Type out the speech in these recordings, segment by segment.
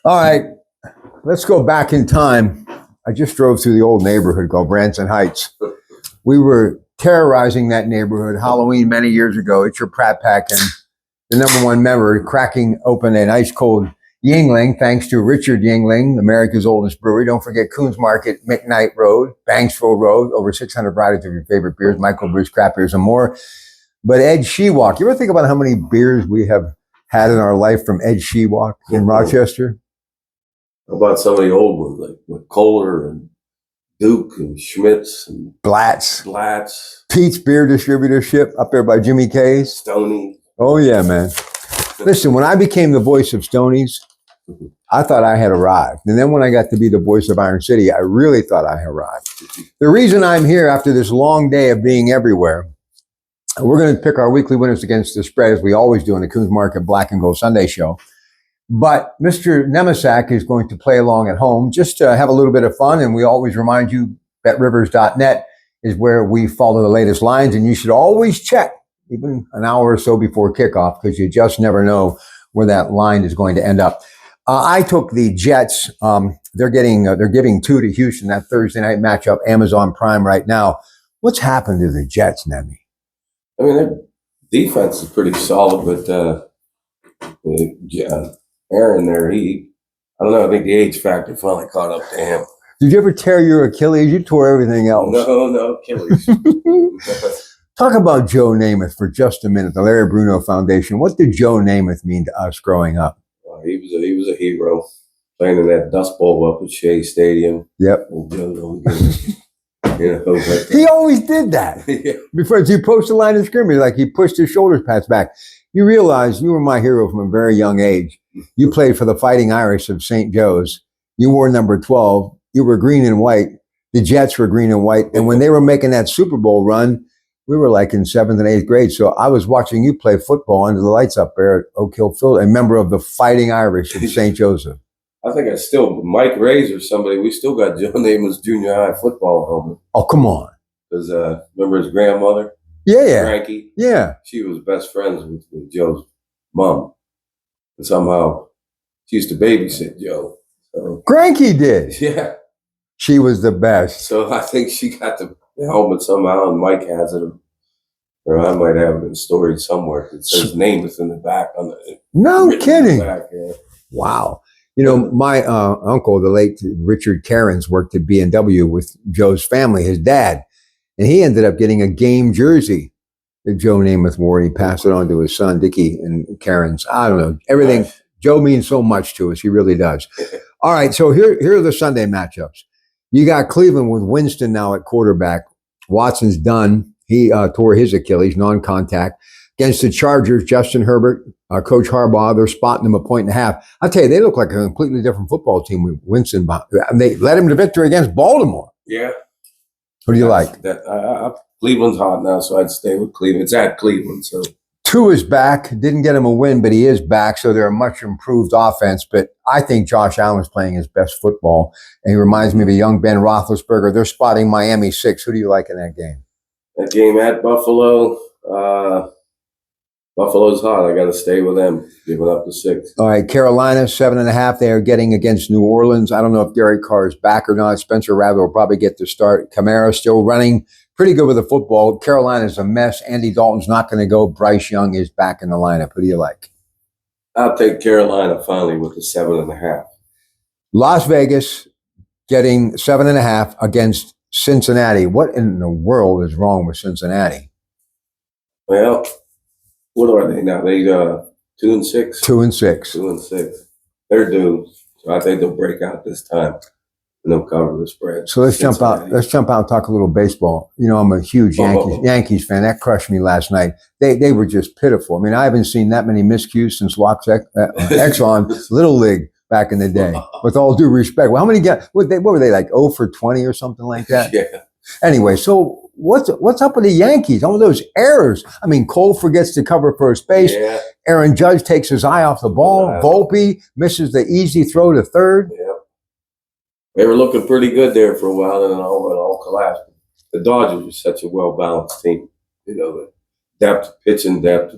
All right, let's go back in time. I just drove through the old neighborhood called Branson Heights. We were terrorizing that neighborhood Halloween many years ago. It's your Pratte Pack and the number one member cracking open an ice cold Yingling, thanks to Richard Yingling, America's oldest brewery. Don't forget Coons Market, McKnight Road, Banksville Road, over 600 varieties of your favorite beers, microbrews, craft beers, and more. But Ed Shewalk, you ever think about how many beers we have had in our life from Ed Shewalk in Rochester? How about some of the old ones, like with Kohler and Duke and Schmitz and Blatz. Pete's Beer Distributorship up there by Jimmy K's. Stoney. Oh, yeah, man. Listen, when I became the voice of Stoney's, I thought I had arrived. And then when I got to be the voice of Iron City, I really thought I had arrived. The reason I'm here after this long day of being everywhere, we're going to pick our weekly winners against the spread, as we always do on the Coons Market Black and Gold Sunday show. But Mr. Nemecek is going to play along at home just to have a little bit of fun. And we always remind you, betrivers.net is where we follow the latest lines. And you should always check even an hour or so before kickoff, because you just never know where that line is going to end up. I took the Jets. They're giving 2 to Houston, that Thursday night matchup, Amazon Prime right now. What's happened to the Jets, Nemi? I mean, their defense is pretty solid, but Aaron there, I don't know, I think the age factor finally caught up to him. Did you ever tear your Achilles? You tore everything else. No, Achilles. Talk about Joe Namath for just a minute, the Larry Bruno Foundation. What did Joe Namath mean to us growing up? He was a hero, playing in that Dust Bowl up at Shea Stadium. Yep. He always did that. Yeah. Before he approached the line of scrimmage, like he pushed his shoulders pads back. You realize you were my hero from a very young age. You played for the Fighting Irish of St. Joe's. You wore number 12. You were green and white. The Jets were green and white. And when they were making that Super Bowl run, we were like in 7th and 8th grade. So I was watching you play football under the lights up there at Oak Hill Field, a member of the Fighting Irish of St. Joseph. I think Mike Ray's or somebody, we still got Joe Namath's junior high football helmet. Oh, come on. Because remember his grandmother? Yeah. Frankie? Yeah. She was best friends with Joe's mom. And somehow she used to babysit Joe. So, Cranky did. Yeah. She was the best. So I think she got the helmet somehow, and Mike has it. Or I might have it in storage somewhere. It says Namath in the back on the. No kidding. Back, yeah. Wow. You know, my uncle, the late Richard Cairns, worked at B&W with Joe's family, his dad. And he ended up getting a game jersey that Joe Namath wore. He passed it on to his son, Dickie and Cairns. I don't know. Everything. Nice. Joe means so much to us. He really does. All right. So here are the Sunday matchups. You got Cleveland with Winston now at quarterback. Watson's done. He tore his Achilles, non-contact. Against the Chargers, Justin Herbert, Coach Harbaugh, they're spotting him 1.5. I'll tell you, they look like a completely different football team with Winston. And they led him to victory against Baltimore. Yeah. What do you like? Cleveland's hot now, so I'd stay with Cleveland. It's at Cleveland, so. Tua is back. Didn't get him a win, but he is back, so they're a much improved offense. But I think Josh Allen's playing his best football, and he reminds me of a young Ben Roethlisberger. They're spotting Miami 6. Who do you like in that game? That game at Buffalo, Buffalo's hot. I got to stay with them, giving up the 6. All right, Carolina, 7.5. They are getting against New Orleans. I don't know if Derek Carr is back or not. Spencer Rattler will probably get the start. Kamara still running pretty good with the football. Carolina's a mess. Andy Dalton's not going to go. Bryce Young is back in the lineup. Who do you like? I'll take Carolina finally with the 7.5. Las Vegas getting 7.5 against Cincinnati. What in the world is wrong with Cincinnati? Well, what are they now? They 2-6? 2-6. 2-6. They're due. So I think they'll break out this time. And they'll cover the spread. So let's jump out and talk a little baseball. You know, I'm a huge Yankees fan. That crushed me last night. They were just pitiful. I mean, I haven't seen that many miscues since Exxon Little League back in the day. With all due respect, well, how many guys? What were they, like 0 for 20 or something like that? Yeah. Anyway, so what's up with the Yankees? All those errors. I mean, Cole forgets to cover first base. Yeah. Aaron Judge takes his eye off the ball. Volpe misses the easy throw to third. Yeah. They were looking pretty good there for a while, and then all collapsed. The Dodgers are such a well-balanced team. You know, the depth, pitching depth,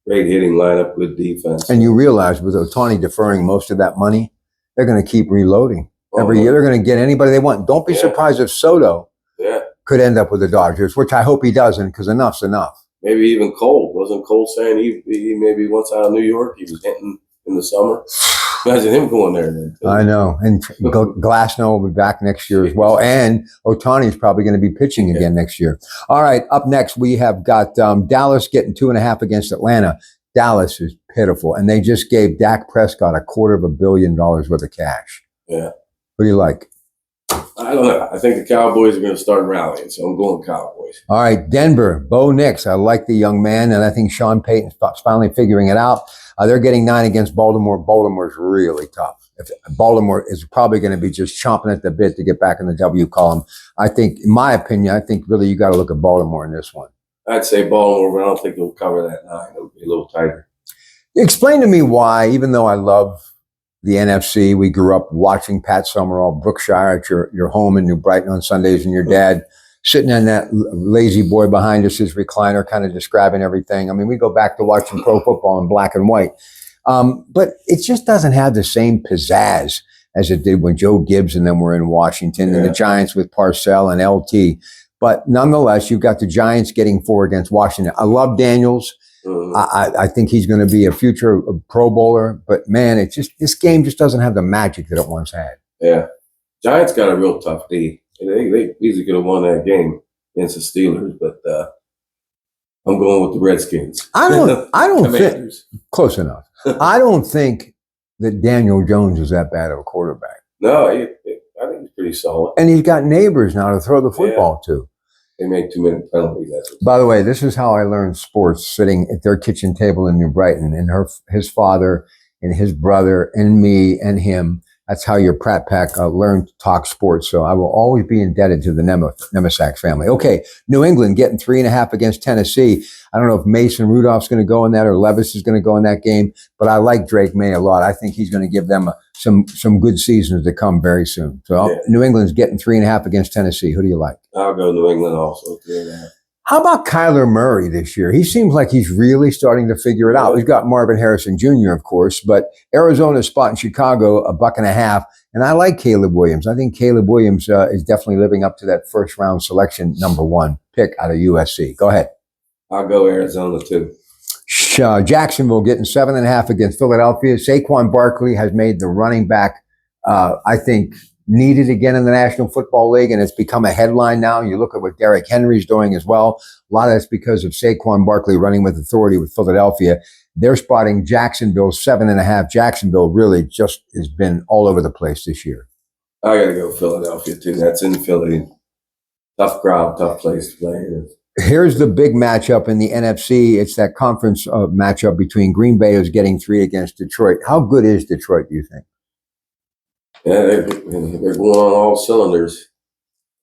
great hitting lineup, good defense. And you realize with Ohtani deferring most of that money, they're going to keep reloading. Every year they're going to get anybody they want. Don't be surprised if Soto could end up with the Dodgers, which I hope he doesn't, because enough's enough. Maybe even Cole. Wasn't Cole saying he maybe once out of New York, he was hitting in the summer? Imagine him going there. Then. I know. And Glasnow will be back next year as well. And Ohtani's probably going to be pitching again next year. All right, up next, we have got Dallas getting 2.5 against Atlanta. Dallas is pitiful. And they just gave Dak Prescott $250 million worth of cash. Yeah. What do you like? I don't know. I think the Cowboys are going to start rallying, so I'm going Cowboys. All right, Denver, Bo Nix. I like the young man, and I think Sean Payton's finally figuring it out. They're getting 9 against Baltimore. Baltimore's really tough. Baltimore is probably going to be just chomping at the bit to get back in the W column. I think, in my opinion, I think really you got to look at Baltimore in this one. I'd say Baltimore, but I don't think they'll cover that 9. It'll be a little tighter. Explain to me why, even though I love the NFC, we grew up watching Pat Summerall, Brookshire at your home in New Brighton on Sundays, and your dad sitting in that lazy boy behind us, his recliner, kind of describing everything. I mean, we go back to watching pro football in black and white. But it just doesn't have the same pizzazz as it did when Joe Gibbs and them were in Washington and the Giants with Parcells and LT. But nonetheless, you've got the Giants getting 4 against Washington. I love Daniels. I think he's going to be a future Pro Bowler. But, man, this game just doesn't have the magic that it once had. Yeah. Giants got a real tough D. They easily could have won that game against the Steelers, but I'm going with the Redskins. I don't think close enough. I don't think that Daniel Jones is that bad of a quarterback. No, I think he's pretty solid. And he's got neighbors now to throw the football to. They make too many penalties. By the way, this is how I learned sports, sitting at their kitchen table in New Brighton, and his father and his brother and me and him. That's how your Pratte Pack learned to talk sports. So I will always be indebted to the Nemecek family. Okay, New England getting 3.5 against Tennessee. I don't know if Mason Rudolph's going to go in that or Levis is going to go in that game, but I like Drake May a lot. I think he's going to give them some good seasons to come very soon. So New England's getting 3.5 against Tennessee. Who do you like? I'll go New England also, 3.5. How about Kyler Murray this year? He seems like he's really starting to figure it out. We've got Marvin Harrison Jr., of course, but Arizona's spot in Chicago, $1.50. And I like Caleb Williams. I think Caleb Williams is definitely living up to that first round selection #1 pick out of USC. Go ahead. I'll go Arizona too. Jacksonville getting 7.5 against Philadelphia. Saquon Barkley has made the running back, I think, needed again in the National Football League, and it's become a headline now. You look at what Derrick Henry's doing as well. A lot of that's because of Saquon Barkley running with authority with Philadelphia. They're spotting Jacksonville 7.5. Jacksonville really just has been all over the place this year. I got to go Philadelphia too. That's in Philly. Tough crowd, tough place to play. Here's the big matchup in the NFC. It's that conference matchup between Green Bay, who's getting 3 against Detroit. How good is Detroit, do you think? Yeah, they're going on all cylinders.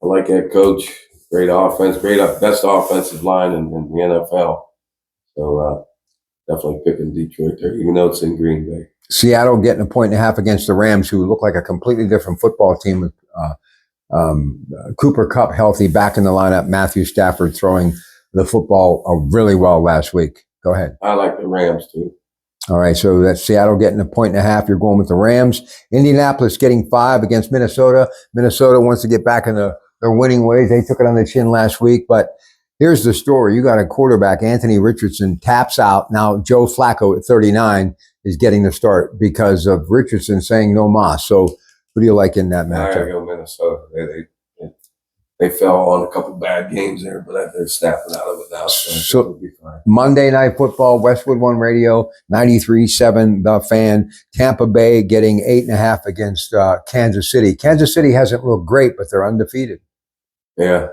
I like that coach. Great offense, best offensive line in the NFL. So definitely picking Detroit there, even though it's in Green Bay. Seattle getting 1.5 against the Rams, who look like a completely different football team with Cooper Kupp healthy, back in the lineup. Matthew Stafford throwing the football really well last week. Go ahead. I like the Rams too. All right, so that's Seattle getting 1.5. You're going with the Rams. Indianapolis getting 5 against Minnesota. Minnesota wants to get back in their winning ways. They took it on the chin last week, but here's the story. You got a quarterback, Anthony Richardson, taps out. Now Joe Flacco at 39 is getting the start because of Richardson saying no mas. So who do you like in that matchup? I gotta go Minnesota. They fell on a couple bad games there, but they're snapping out of it now. So it'll be fine. Monday Night Football, Westwood One Radio, 93.7 The Fan. Tampa Bay getting 8.5 against Kansas City. Kansas City hasn't looked great, but they're undefeated. Yeah,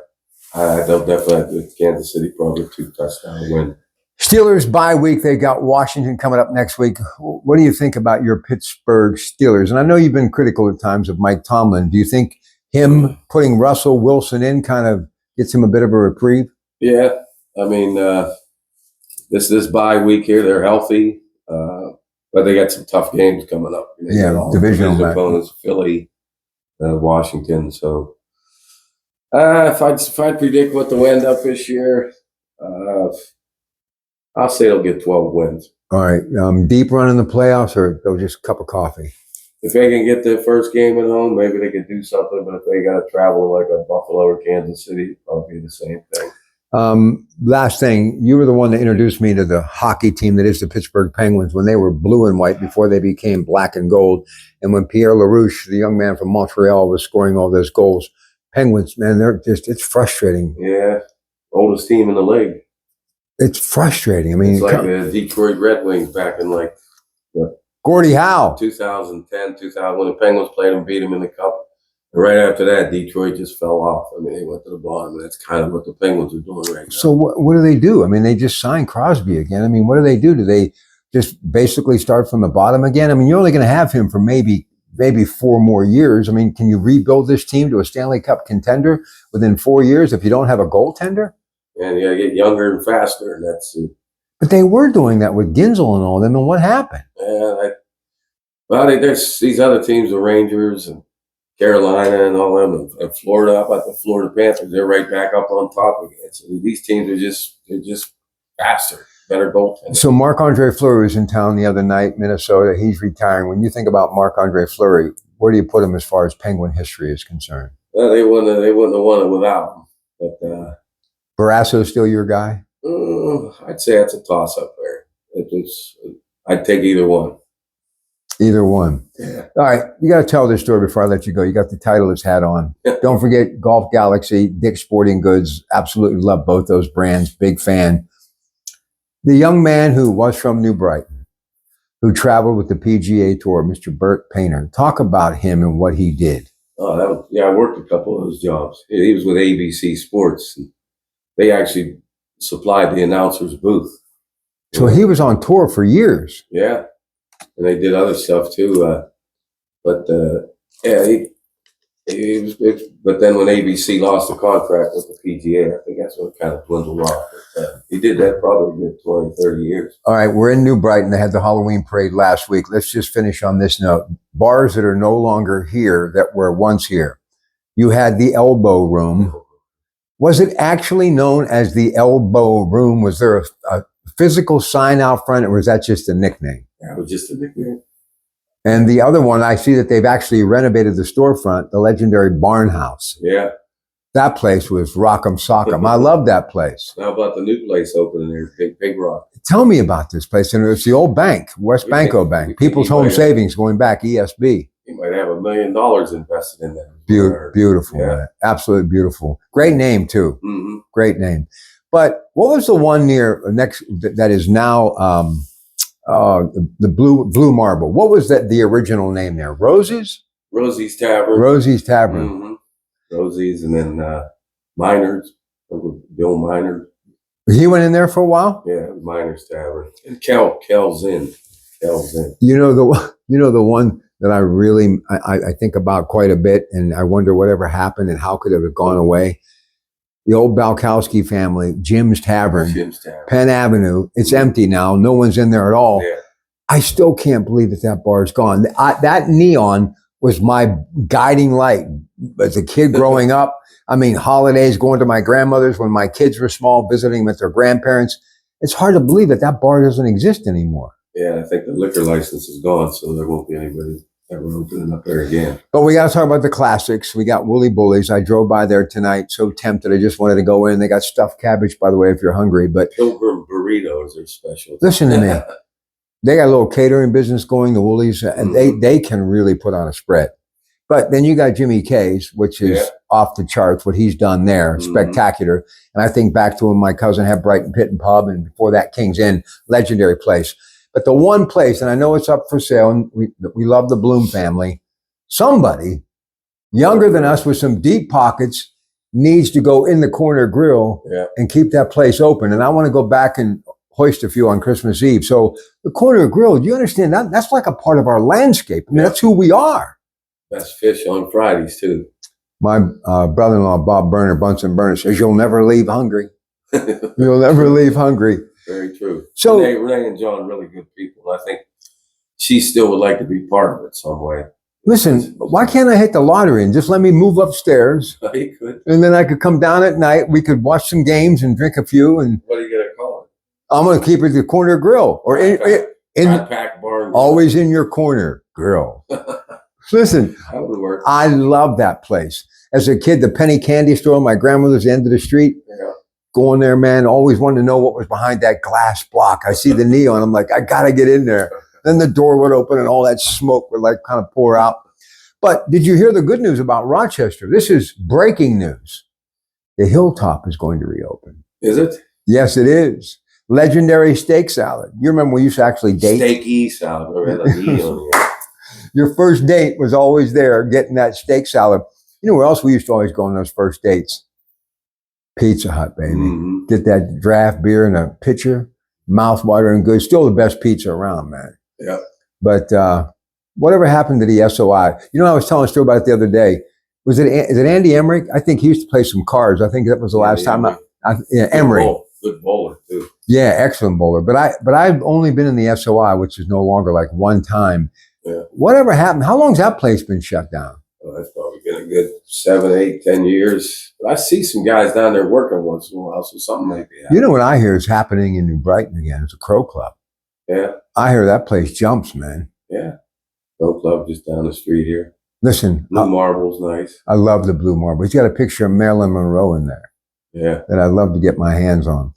they'll definitely have to. Kansas City probably 2 touchdown win. Steelers bye week. They got Washington coming up next week. What do you think about your Pittsburgh Steelers? And I know you've been critical at times of Mike Tomlin. Do you think him putting Russell Wilson in kind of gets him a bit of a reprieve? Yeah. I mean, this bye week here, they're healthy, but they got some tough games coming up. Divisional opponents, Philly, Washington. So if I predict what they'll end up this year, I'll say they'll get 12 wins. All right. Deep run in the playoffs, or they'll just cup of coffee? if they can get their first game at home, maybe they can do something. But if they got to travel like a Buffalo or Kansas City, it'll probably be the same thing. Last thing, you were the one that introduced me to the hockey team that is the Pittsburgh Penguins when they were blue and white before they became black and gold. And when Pierre LaRouche, the young man from Montreal, was scoring all those goals, Penguins, man, it's frustrating. Yeah, oldest team in the league. It's frustrating. I mean, it's like the Detroit Red Wings back in like Gordie Howe, 2010, 2000 when the Penguins played them, beat them in the cup. And right after that, Detroit just fell off. I mean, they went to the bottom, and that's kind of what the Penguins are doing right now. So what do they do? I mean, they just signed Crosby again. I mean, what do they do? Do they just basically start from the bottom again? I mean, you're only going to have him for maybe 4 more years. I mean, can you rebuild this team to a Stanley Cup contender within 4 years if you don't have a goaltender? And you got to get younger and faster, and that's it. But they were doing that with Ginzel and all of them, and what happened? There's these other teams, the Rangers and Carolina and all them, and Florida, up at the Florida Panthers, they're right back up on top again. So these teams they're just faster, better goaltenders. So Marc-Andre Fleury was in town the other night, Minnesota. He's retiring. When you think about Marc-Andre Fleury, where do you put him as far as Penguin history is concerned? Well, they wouldn't have won it without him. But Barrasso still your guy? I'd say that's a toss-up there. I'd take either one. Either one. Yeah. All right. You got to tell this story before I let you go. You got the Titleist hat on. Don't forget Golf Galaxy, Dick's Sporting Goods. Absolutely love both those brands. Big fan. The young man who was from New Brighton, who traveled with the PGA Tour, Mr. Bert Painter. Talk about him and what he did. Oh, I worked a couple of those jobs. He was with ABC Sports. And they actually supplied the announcer's booth. So he was on tour for years. Yeah. And they did other stuff too. But then when ABC lost the contract with the PGA, I think that's when it kind of dwindled off. But, he did that probably a good 20, 30 years. All right, we're in New Brighton. They had the Halloween parade last week. Let's just finish on this note. Bars that are no longer here that were once here. You had the Elbow Room. Was it actually known as the Elbow Room? Was there a physical sign out front, or was that just a nickname? That was just a nickname. And the other one, I see that they've actually renovated the storefront, the legendary Barn House. Yeah. That place was rock'em sock'em. I love that place. How about the new place opening there, Big Rock? Tell me about this place. And it's the old bank, West Banco Bank, People's Home Savings going back, ESB. You might have $1 million invested in that. Beautiful, yeah. Man. Absolutely beautiful. Great name, too. Mm-hmm. Great name. But what was the one near next that is now the Blue Marble? What was the original name there? Rosie's Tavern. Rosie's Tavern. Mm-hmm. Rosie's, and then Miners. Bill Miners. He went in there for a while. Yeah, Miners Tavern. And Kel's Inn. You know the one that I think about quite a bit, and I wonder whatever happened and how could it have gone away. The old Balkowski family, Jim's Tavern, Penn Avenue. It's empty now. No one's in there at all. Yeah. I still can't believe that bar's gone. That neon was my guiding light as a kid growing up. I mean, holidays, going to my grandmother's when my kids were small, visiting with their grandparents. It's hard to believe that bar doesn't exist anymore. Yeah, I think the liquor license is gone, so there won't be anybody ever opening up there again. But we got to talk about the classics. We got Woolly Bullies. I drove by there tonight, so tempted. I just wanted to go in. They got stuffed cabbage, by the way, if you're hungry. But Pilgrim burritos are special. Listen to me. They got a little catering business going, the Woolies, and they can really put on a spread. But then you got Jimmy K's, which is off the charts, what he's done there, spectacular. And I think back to when my cousin had Brighton Pit and Pub, and before that, King's Inn, legendary place. But the one place, and I know it's up for sale, and we love the Bloom family, somebody younger than us with some deep pockets needs to go in the corner grill and keep that place open. And I want to go back and hoist a few on Christmas Eve. So the corner grill, do you understand that? That's like a part of our landscape. I mean, that's who we are. Best fish on Fridays, too. My brother-in-law, Bob Burner, Bunsen Burner, says, you'll never leave hungry. You'll never leave hungry. Very true. So Renee and John, really good people. I think she still would like to be part of it some way. Listen, why can't I hit the lottery and just let me move upstairs? You could. And then I could come down at night. We could watch some games and drink a few. And what are you going to call it? I'm going to keep it the corner grill. Or Pratte Pack bar. Always in your corner grill. Listen, That would work. I love that place. As a kid, the penny candy store on my grandmother's end of the street, Yeah. going there, man, always wanted to know what was behind that glass block. I see the neon. I'm like, I got to get in there. Then the door would open and all that smoke would like kind of pour out. But did you hear the good news about Rochester? This is breaking news. The Hilltop is going to reopen. Is it? Yes, it is. Legendary steak salad. You remember we used to actually date? Steak salad. Remember the E on here. Your first date was always there getting that steak salad. You know where else we used to always go on those first dates? Pizza Hut, baby. Mm-hmm. Get that draft beer in a pitcher, mouth-watering good. Still the best pizza around, man. Yeah. But whatever happened to the SOI? You know, I was telling a story about it the other day. Is it Andy Emmerich? I think he used to play some cards. I think that was the last time. Emmerich. Good bowler too. Yeah, excellent bowler. But I've only been in the SOI, which is no longer like one time. Yeah. Whatever happened? How long's that place been shut down? Well, that's probably been a good 7, 8, 10 years. But I see some guys down there working once in a while, so something might be happening. You know what I hear is happening in New Brighton again? It's a Crow Club. Yeah. I hear that place jumps, man. Yeah. Crow Club just down the street here. Listen, Blue Marble's nice. I love the Blue Marble. He's got a picture of Marilyn Monroe in there. Yeah. That I'd love to get my hands on.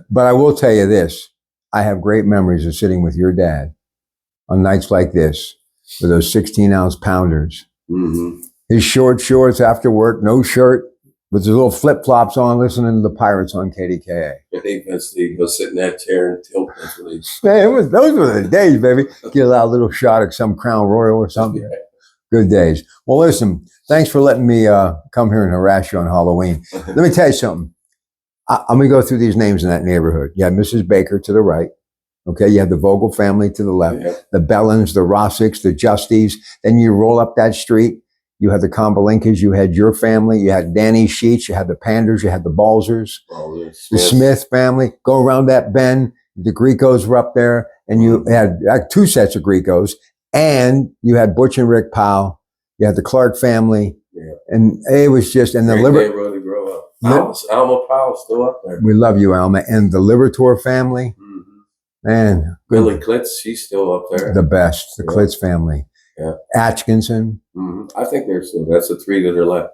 But I will tell you this. I have great memories of sitting with your dad on nights like this with those 16-ounce pounders. Mm-hmm. His short shorts after work, no shirt, with his little flip-flops on, listening to the Pirates on KDKA. He go sit in that chair and tilt. Man, those were the days, baby. Get a little shot of some Crown Royal or something. Yeah. Good days. Well, listen, thanks for letting me come here and harass you on Halloween. Let me tell you something. I'm going to go through these names in that neighborhood. You have Mrs. Baker to the right. Okay, you have the Vogel family to the left, Yeah. the Bellins, the Rossicks, the Justies. Then you roll up that street. You had the Kombalinkas. You had your family. You had Danny Sheets. You had the Panders. You had the Balsers. The Smith family. Go around that bend. The Gricos were up there. And you had two sets of Gricos. And you had Butch and Rick Powell. You had the Clark family. Yeah. And it was just, and the neighborhood to grow up. Alma Powell's still up there. We love you, Alma. And the Libertor family. Mm-hmm. Man. Billy Klitz, she's still up there. The best. The Klitz family. Yeah. Atkinson. Mm-hmm. I think that's the three that are left.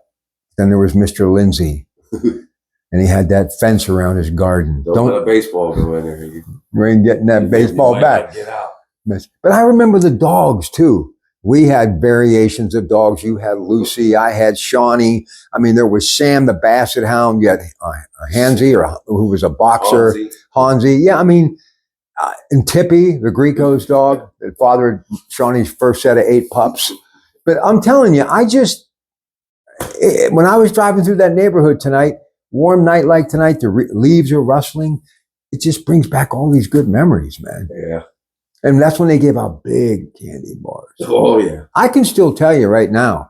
Then there was Mr. Lindsay. And he had that fence around his garden. Don't let a baseball go in there. You ain't getting that baseball back. Get out. But I remember the dogs too. We had variations of dogs. You had Lucy. I had Shawnee. I mean, there was Sam the Basset Hound. You had Hansy, who was a boxer. Hansi. Yeah, I mean, and Tippy, the Gricos dog, that fathered Shawnee's first set of 8 pups. But I'm telling you, when I was driving through that neighborhood tonight, warm night like tonight, the leaves are rustling. It just brings back all these good memories, man. Yeah. And that's when they gave out big candy bars. Oh, yeah. I can still tell you right now,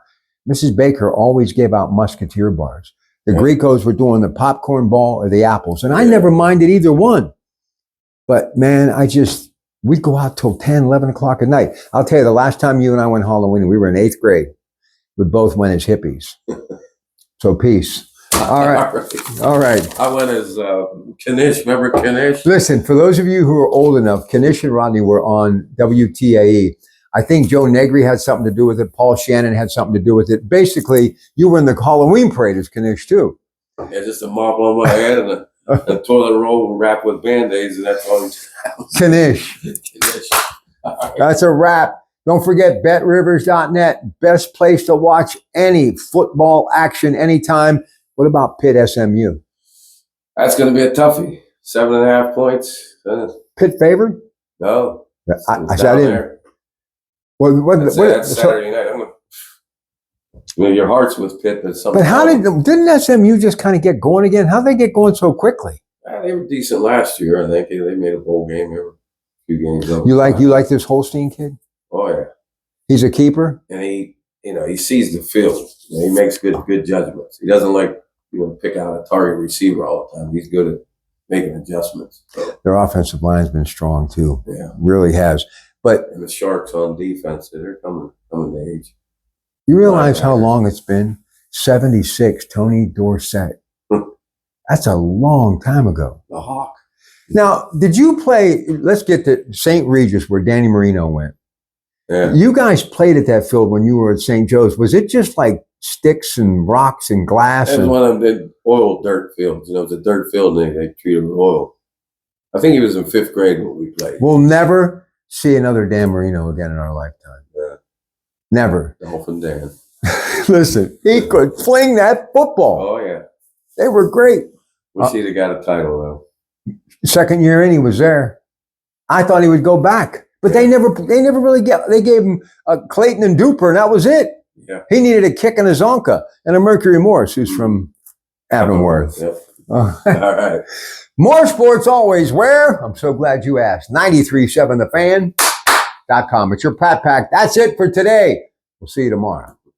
Mrs. Baker always gave out Musketeer bars. The Gricos were doing the popcorn ball or the apples. And I never minded either one. But, man, we'd go out till 10, 11 o'clock at night. I'll tell you, the last time you and I went Halloween, we were in 8th grade. We both went as hippies. So peace. All right. All right. I went as Kanish. Remember Kanish? Listen, for those of you who are old enough, Kanish and Rodney were on WTAE. I think Joe Negri had something to do with it. Paul Shannon had something to do with it. Basically, you were in the Halloween parade as Kanish, too. Yeah, just a mop on my head and a toilet roll wrapped with Band-Aids, and that's all. Kanish. Right. That's a wrap. Don't forget betrivers.net. Best place to watch any football action anytime. What about Pitt SMU? That's going to be a toughie. 7.5 points. Pitt favored? No. I didn't. That's Saturday night. Your heart's with Pitt, but how didn't SMU just kind of get going again? How did they get going so quickly? They were decent last year. I think they made a bowl game. They were a few games up. You like this Holstein kid? Oh yeah. He's a keeper, and he sees the field. He makes good judgments. He doesn't pick out a target receiver all the time. He's good at making adjustments. So. Their offensive line's been strong too. Yeah, really has. And the Sharks on defense, they're coming to age. You realize how long it's been? 76, Tony Dorsett. That's a long time ago. The Hawk. Now, did you play, let's get to St. Regis where Danny Marino went. Yeah. You guys played at that field when you were at St. Joe's. Was it just like sticks and rocks and glass? That was one of the oil dirt fields. You know, it was a dirt field and they treated it with oil. I think he was in 5th grade when we played. We'll never see another Dan Marino again in our lifetime. Yeah. Never. Dolphin Dan. Listen, he could fling that football. Oh, yeah. They were great. Wish he'd have got a title, though. Second year in, he was there. I thought he would go back, but they never really they gave him Clayton and Duper, and that was it. Yeah. He needed a kick in his Zonka and a Mercury Morse, who's from Avonworth. Yep. All right. More sports always where? I'm so glad you asked. 93.7thefan.com. It's your Pratte Pack. That's it for today. We'll see you tomorrow.